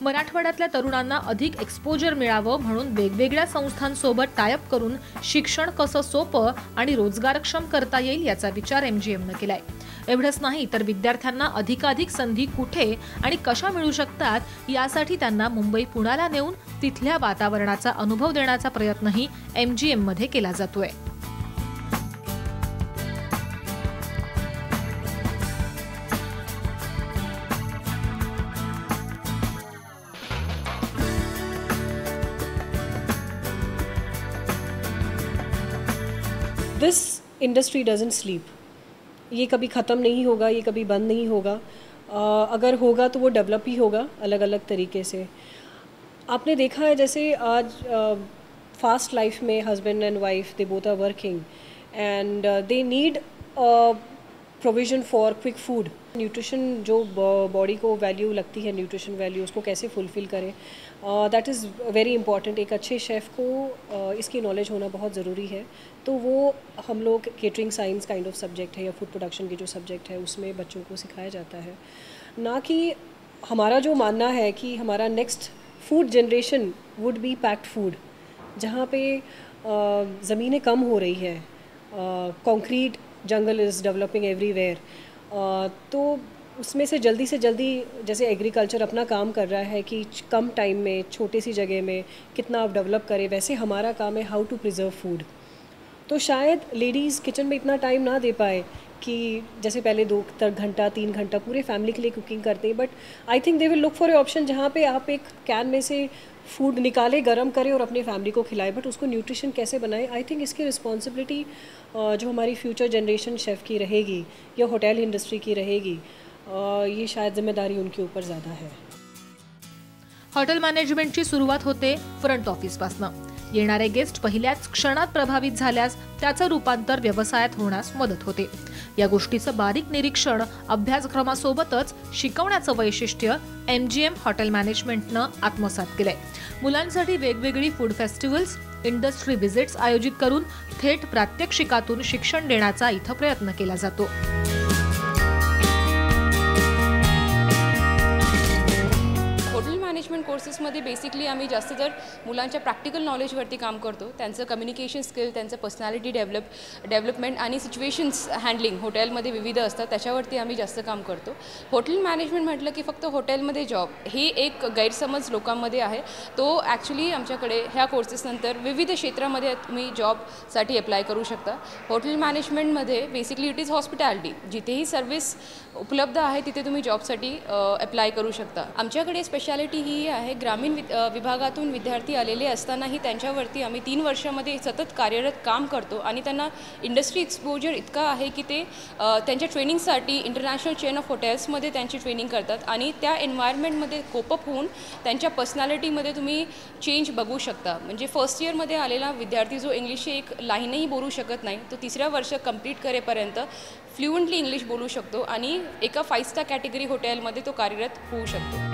मराठवाड्यातल्या तरुणांना अधिक एक्सपोजर मिळावं म्हणून वेगवेगळ्या संस्थांसोबत टायअप करून शिक्षण कसं सोपं आणि रोजगारक्षम करता येईल याचा विचार MGMनं केलाय। एवढंच नाही तर विद्यार्थ्यांना अधिकाधिक संधी कुठे आणि कशा मिळू शकतात यासाठी त्यांना मुंबई पुण्याला नेऊन तिथल्या वातावरणाचा अनुभव देण्याचा प्रयत्नही MGM मध्ये केला जातोय। This industry doesn't sleep. ये कभी ख़त्म नहीं होगा, ये कभी बंद नहीं होगा। अगर होगा तो वो डेवलप ही होगा अलग अलग तरीके से। आपने देखा है जैसे आज फास्ट लाइफ में husband and wife they both are working and they need provision for quick food. Nutrition जो बॉडी को वैल्यू लगती है, न्यूट्रिशन वैल्यू, उसको कैसे फुलफ़िल करें, दैट इज़ वेरी इंपॉर्टेंट। एक अच्छे शेफ़ को इसकी नॉलेज होना बहुत ज़रूरी है। तो वो हम लोग catering science kind of subject है या फूड प्रोडक्शन की जो सब्जेक्ट है उसमें बच्चों को सिखाया जाता है। ना कि हमारा जो मानना है कि हमारा next food generation would be packed food, जहाँ पे ज़मीनें कम हो रही है, concrete jungle is developing everywhere, तो उसमें से जल्दी जैसे एग्रीकल्चर अपना काम कर रहा है कि कम टाइम में छोटी सी जगह में कितना आप डेवलप करें, वैसे हमारा काम है हाउ टू प्रिजर्व फूड। तो शायद लेडीज़ किचन में इतना टाइम ना दे पाए कि जैसे पहले 2 घंटा 3 घंटा पूरे फैमिली के लिए कुकिंग करते हैं, but I think they will look for A option जहाँ पे आप एक कैन में से फूड निकाले, गरम करें और अपने फैमिली को खिलाएं, बट उसको न्यूट्रिशन कैसे बनाएं। आई थिंक इसकी रिस्पॉन्सिबिलिटी जो हमारी फ्यूचर जनरेशन शेफ़ की रहेगी या होटल इंडस्ट्री की रहेगी, ये शायद जिम्मेदारी उनके ऊपर ज़्यादा है। हॉटेल मॅनेजमेंटची सुरुवात होते फ्रंट ऑफिसपासून। येणारे गेस्ट पहिल्याच क्षणात प्रभावित झाल्यास त्याचं रूपांतर व्यवसायात होण्यास मदत होते। या गोष्टीचं बारीक निरीक्षण अभ्यासक्रमासोबतच शिकवण्याचं वैशिष्ट्य MGM हॉटेल मॅनेजमेंटनं आत्मसात केलंय। मुलांसाठी वेगवेगळी फूड फेस्टिवल्स, इंडस्ट्री व्हिजिट्स आयोजित करून थेट प्रात्यक्षिकातून शिक्षण देण्याचा इथं प्रयत्न केला जातो। मॅनेजमेंट कोर्सेसमध्ये बेसिकली आम्ही जास्त तर मुलांच्या प्रॅक्टिकल नॉलेजवरती काम करतो। त्यांचं कम्युनिकेशन स्किल, त्यांचं पर्सनॅलिटी डेव्हलपमेंट आणि सिच्युएशन्स हँडलिंग हॉटेलमध्ये विविध असतात त्याच्यावरती आम्ही जास्त काम करतो। हॉटेल मॅनेजमेंट म्हटलं की फक्त हॉटेलमध्ये जॉब ही एक गैरसमज लोकांमध्ये आहे। तो ॲक्च्युली आमच्याकडे ह्या कोर्सेसनंतर विविध क्षेत्रामध्ये तुम्ही जॉबसाठी अप्लाय करू शकता। हॉटेल मॅनेजमेंटमध्ये बेसिकली इट इज हॉस्पिटॅलिटी, जिथेही सर्व्हिस उपलब्ध आहे तिथे तुम्ही जॉबसाठी अप्लाय करू शकता। आमच्याकडे स्पेशालिटी ही आहे, ग्रामीण विभागातून विद्यार्थी आलेले असतानाही त्यांच्यावरती आम्ही 3 वर्षामध्ये सतत कार्यरत काम करतो आणि त्यांना इंडस्ट्री एक्सपोजर इतका आहे की ते त्यांच्या ट्रेनिंगसाठी इंटरनॅशनल चेन ऑफ हॉटेल्समध्ये त्यांची ट्रेनिंग करतात आणि त्या एन्व्हायरमेंटमध्ये कोपअप होऊन त्यांच्या पर्सनॅलिटीमध्ये तुम्ही चेंज बघू शकता। म्हणजे फर्स्ट इयरमध्ये आलेला विद्यार्थी जो इंग्लिशची एक लाईनही बोलू शकत नाही, तो 3ऱ्या वर्ष कंप्लीट करेपर्यंत फ्लुएंटली इंग्लिश बोलू शकतो आणि एका 5 स्टार कॅटेगरी हॉटेलमध्ये तो कार्यरत होऊ शकतो।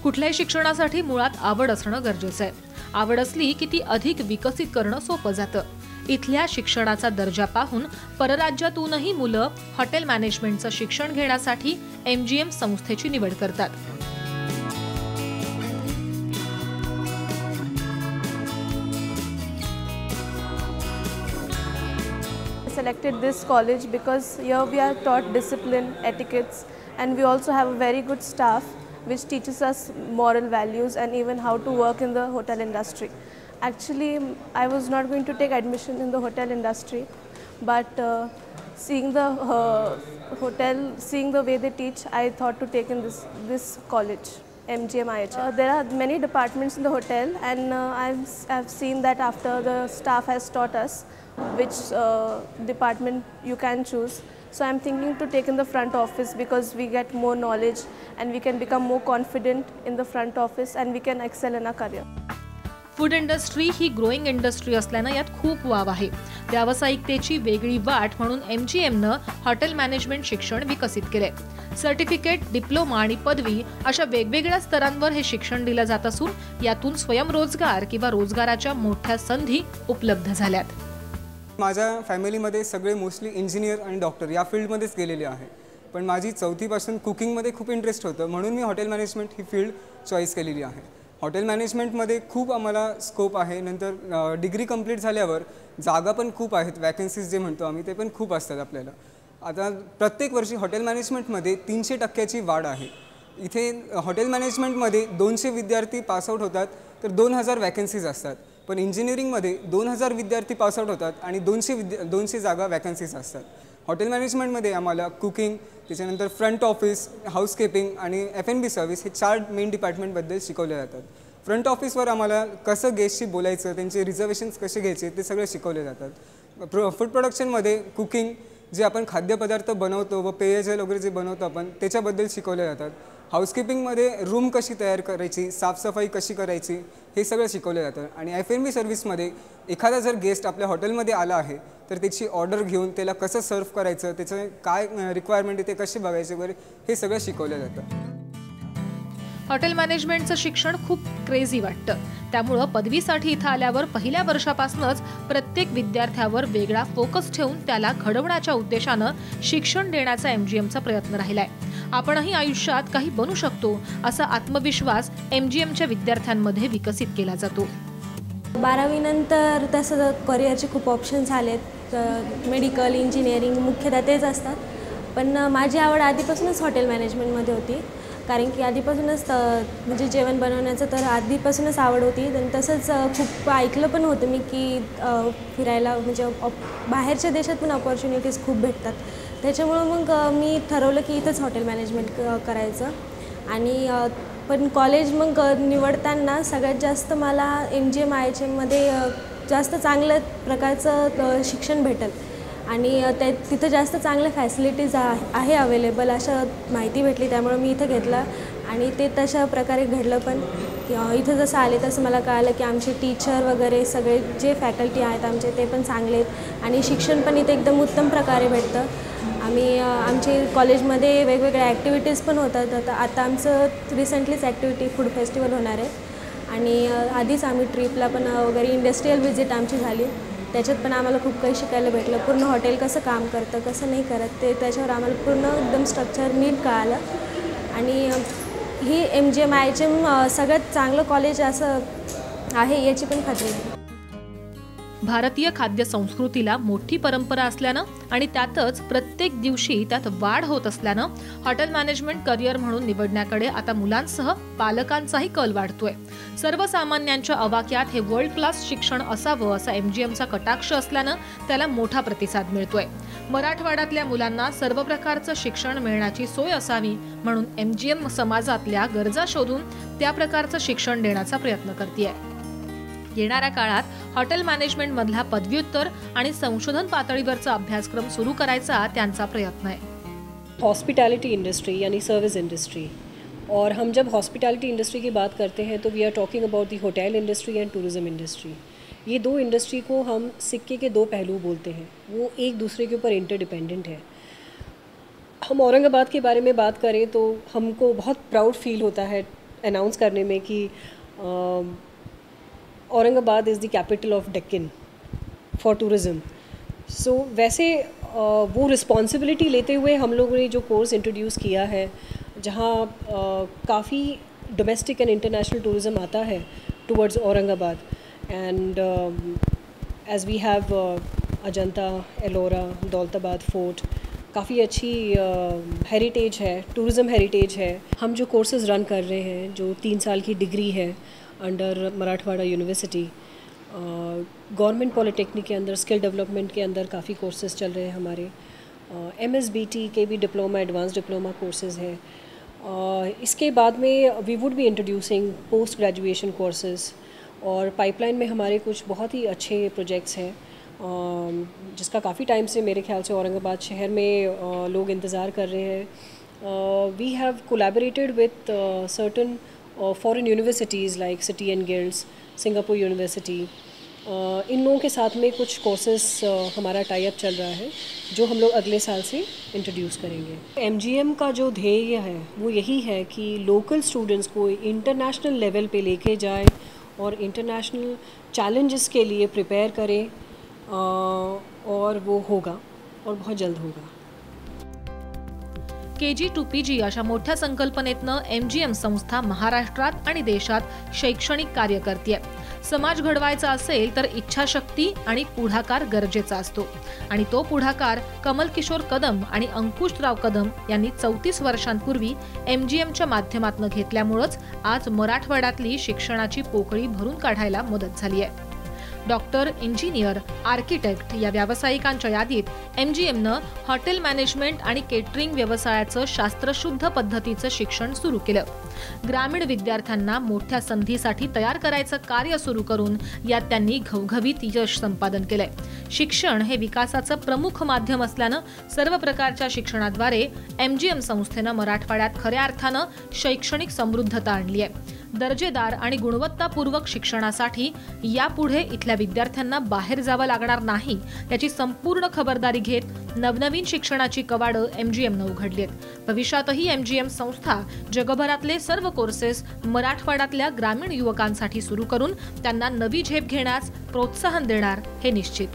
कुठल्याही शिक्षणासाठी मुळात आवड असणं गरजेचं आहे। आवड असली की ती अधिक विकसित करणं सोपं जातं। इथल्या शिक्षणाचा दर्जा पाहून परराज्यातूनही मुलं हॉटेल मॅनेजमेंटचं शिक्षण घेण्यासाठी MGM संस्थेची निवड करतात। Selected this college because here we are taught discipline, etiquettes, and we also have a very good staff which teaches us moral values and even how to work in the hotel industry. Actually, I was not going to take admission in the hotel industry, but seeing the seeing the way they teach, I thought to take in this college, MGM IHL. There are many departments in the hotel, and I've seen that after the staff has taught us which department you can choose. So I'm thinking to take in the front office because we get more knowledge and we can become more confident in the front office and we can excel in our career. Food industry he growing industry असल्यानं यात खूप wow आहे। व्यावसायिकतेची वेगळी वाट म्हणून MGMनं hotel management शिक्षण विकसित केले। सर्टिफिकेट, डिप्लोमा आणि पदवी अशा वेगवेगळ्या स्तरांवर हे शिक्षण दिलं जात असून यातून स्वयंरोजगार किंवा रोजगाराच्या मोठ्या संधी उपलब्ध झाल्यात। माझ्या फॅमिलीमध्ये सगळे मोस्टली इंजिनियर आणि डॉक्टर या फील्डमध्येच गेलेले आहे, पण माझी 4थीपासून कुकिंगमध्ये खूप इंटरेस्ट होतं, म्हणून मी हॉटेल मॅनेजमेंट ही फील्ड चॉईस केलेली आहे. हॉटेल मॅनेजमेंटमध्ये खूप आम्हाला स्कोप आहे. नंतर डिग्री कंप्लीट झाल्यावर जागा पण खूप आहेत, वॅकन्सीज जे म्हणतो आम्ही ते पण खूप असतात आपल्याला. आता प्रत्येक वर्षी हॉटेल मॅनेजमेंटमध्ये 300% वाढ आहे. इथे हॉटेल मॅनेजमेंटमध्ये 200 विद्यार्थी पासआउट होतात तर 2000 वॅकन्सीज असतात, पण इंजिनिअरिंगमध्ये 2000 विद्यार्थी पासआउट होतात आणि 200 जागा वॅकन्सीज असतात. हॉटेल मॅनेजमेंटमध्ये आम्हाला कुकिंग, त्याच्यानंतर फ्रंट ऑफिस, हाऊसकीपिंग आणि F&B सर्व्हिस हे 4 मेन डिपार्टमेंटबद्दल शिकवले जातात. फ्रंट ऑफिसवर आम्हाला कसं गेस्टशी बोलायचं, त्यांचे रिझर्वेशन्स कसे घ्यायचे ते सगळे शिकवले जातात. फूड प्रोडक्शनमध्ये कुकिंग, जे आपण खाद्यपदार्थ बनवतो व पेयजल वगैरे जे बनवतो आपण त्याच्याबद्दल शिकवले जातात. हाऊसकीपिंगमध्ये रूम कशी तयार करायची, साफसफाई कशी करायची हे सगळं शिकवलं जातं. आणि F&B सर्व्हिसमध्ये एखादा जर गेस्ट आपल्या हॉटेलमध्ये आला आहे तर त्याची ऑर्डर घेऊन त्याला कसं सर्व्ह करायचं, त्याचं काय रिक्वायरमेंट आहे ते कसे बघायचे वगैरे हे सगळं शिकवलं जातं. हॉटेल मॅनेजमेंटचं शिक्षण खूप क्रेझी वाटतं. त्यामुळं पदवीसाठी इथं आल्यावर पहिल्या वर्षापासूनच प्रत्येक विद्यार्थ्यावर वेगळा फोकस ठेवून त्याला घडवण्याच्या उद्देशानं शिक्षण देण्याचा MGMचा प्रयत्न राहिलाय. आपणही आयुष्यात काही बनू शकतो असा आत्मविश्वास MGMच्या विद्यार्थ्यांमध्ये विकसित केला जातो. 12वी नंतर तसं करिअरचे खूप ऑप्शन्स आलेत. मेडिकल, इंजिनिअरिंग मुख्यतः तेच असतात, पण माझी आवड आधीपासूनच हॉटेल मॅनेजमेंटमध्ये होती. कारण की आधीपासूनच म्हणजे जेवण बनवण्याचं तर आधीपासूनच आवड होती. आणि तसंच खूप ऐकलं पण होतं मी की फिरायला म्हणजे बाहेरच्या देशात पण अपॉर्च्युनिटीज खूप भेटतात. त्याच्यामुळं मग मी ठरवलं की इथंच हॉटेल मॅनेजमेंट करायचं. आणि पण कॉलेज मग निवडताना सगळ्यात जास्त मला MGM IHMमध्ये जास्त चांगल्या प्रकारचं शिक्षण भेटेल आणि तिथं जास्त चांगल्या फॅसिलिटीज आहे अवेलेबल असं माहिती भेटली. त्यामुळे मी इथं घेतलं आणि ते तशा प्रकारे घडलं. पण इथं जसं आले तसं मला कळालं की आमचे टीचर वगैरे सगळे जे फॅकल्टी आहेत आमचे ते पण चांगले आहेत आणि शिक्षण पण इथे एकदम उत्तम प्रकारे भेटतं. आमचे कॉलेजमध्ये वेगवेगळ्या ॲक्टिव्हिटीज पण होतात. आता आमचं रिसेंटलीच ॲक्टिव्हिटी फूड फेस्टिवल होणार आहे आणि आधीच आम्ही ट्रिपला पण वगैरे इंडस्ट्रियल व्हिजिट आमची झाली. त्याच्यात पण आम्हाला खूप काही शिकायला भेटलं. पूर्ण हॉटेल कसं काम करतं, कसं नाही करत ते त्याच्यावर आम्हाला पूर्ण एकदम स्ट्रक्चर नीट कळालं. आणि ही MGM IHM सगळ्यात चांगलं कॉलेज असं आहे याची पण खात्री आहे. भारतीय खाद्य संस्कृतीला मोठी परंपरा असल्यानं आणि त्यातच प्रत्येक दिवशी त्यात वाढ होत असल्यानं हॉटेल मॅनेजमेंट करिअर म्हणून निवडण्याकडे आता मुलांसह पालकांचाही कल वाढतोय. सर्वसामान्यांच्या आवाक्यात हे वर्ल्ड क्लास शिक्षण असावं असा MGMचा कटाक्ष असल्यानं त्याला मोठा प्रतिसाद मिळतोय. मराठवाड्यातल्या मुलांना सर्व प्रकारचं शिक्षण मिळण्याची सोय असावी म्हणून MGM समाजातल्या गरजा शोधून त्या प्रकारचं शिक्षण देण्याचा प्रयत्न करतेय. येणाऱ्या काळात हॉटेल मॅनेजमेंट मधला पदव्युत्तर आणि संशोधन पातळीवरचा अभ्यासक्रम सुरू करायचा त्यांचा प्रयत्न आहे. हॉस्पिटैलिटी इंडस्ट्री यानी सर्विस इंडस्ट्री, और हम जब हॉस्पिटैलिटी इंडस्ट्री की बात करते हैं तो we are talking about the hotel industry and tourism industry. ये दो इंडस्ट्री को हम सिक्के के दो पहलू बोलते हैं, वो एक दूसरे के ऊपर इंटरडिपेंडेंट है. हम औरंगाबाद के बारे में बात करें तो हमको बहुत प्राउड फील होता है अनाउंस करने में कि Aurangabad is the capital of Deccan for tourism. So वैसे वो रिस्पॉन्सिबिलिटी लेते हुए हम लोगों ने जो कोर्स इंट्रोड्यूस किया है, जहाँ काफ़ी डोमेस्टिक एंड इंटरनेशनल टूरिज़्म आता है towards Aurangabad. And as we have Ajanta, Ellora, Daulatabad fort, काफ़ी अच्छी हेरिटेज है, टूरिज़्म हेरिटेज है. हम जो कोर्सेज़ रन कर रहे हैं, जो 3 साल की डिग्री है under Marathwada university, government polytechnic के अंदर स्किल डेवलपमेंट के अंदर काफ़ी कोर्सेज़ चल रहे हैं हमारे. MSBT के भी डिप्लोमा, एडवांस डिप्लोमा कोर्सेज़ हैं. इसके बाद में we would be introducing post graduation courses, और पाइपलाइन में हमारे कुछ बहुत ही अच्छे प्रोजेक्ट्स हैं जिसका काफ़ी टाइम से मेरे ख्याल से औरंगाबाद शहर में लोग इंतज़ार कर रहे हैं. We have collaborated with certain foreign universities like City and Guilds, Singapore university. इन लोगों के साथ में कुछ कोर्सेस हमारा टाई अप चल रहा है जो हम लोग अगले साल से इंट्रोड्यूस करेंगे. MGM का जो ध्येय है वो यही है कि लोकल स्टूडेंट्स को इंटरनेशनल लेवल पे लेके जाए और इंटरनेशनल चैलेंजेस के लिए प्रिपेयर करें, और वो होगा और बहुत जल्द होगा. KG to PG अशा मोठ्या संकल्पनेतनं MGM संस्था महाराष्ट्रात आणि देशात शैक्षणिक कार्य करते. समाज घडवायचा असेल तर इच्छाशक्ती आणि पुढाकार गरजेचा असतो आणि तो पुढाकार कमल किशोर कदम आणि अंकुशराव कदम यांनी 34 वर्षांपूर्वी MGMच्या माध्यमातून घेतल्यामुळेच आज मराठवाड्यातली शिक्षणाची पोकळी भरून काढायला मदत झाली आहे. डॉक्टर, इंजिनियर, आर्किटेक्ट या व्यावसायिकांच्या यादीत MGMनं हॉटेल मॅनेजमेंट आणि केटरिंग व्यवसायाचं शास्त्रशुद्ध पद्धतीचं शिक्षण सुरू केलं. ग्रामीण विद्यार्थ्यांना मोठ्या संधीसाठी तयार करायचं कार्य सुरू करून यात त्यांनी घवघवीत यश संपादन केलंय. शिक्षण हे विकासाचं प्रमुख माध्यम असल्यानं सर्व प्रकारच्या शिक्षणाद्वारे MGM संस्थेनं मराठवाड्यात खऱ्या अर्थानं शैक्षणिक समृद्धता आणली आहे. दर्जेदार आणि गुणवत्तापूर्वक शिक्षणासाठी यापुढे इथल्या विद्यार्थ्यांना बाहेर जावं लागणार नाही याची संपूर्ण खबरदारी घेत नवनवीन शिक्षणाची कवाडं MGMनं उघडली आहेत. भविष्यातही MGM संस्था जगभरातले सर्व कोर्सेस मराठवाड्यातल्या ग्रामीण युवकांसाठी सुरू करून त्यांना नवी झेप घेण्यास प्रोत्साहन देणार हे निश्चित.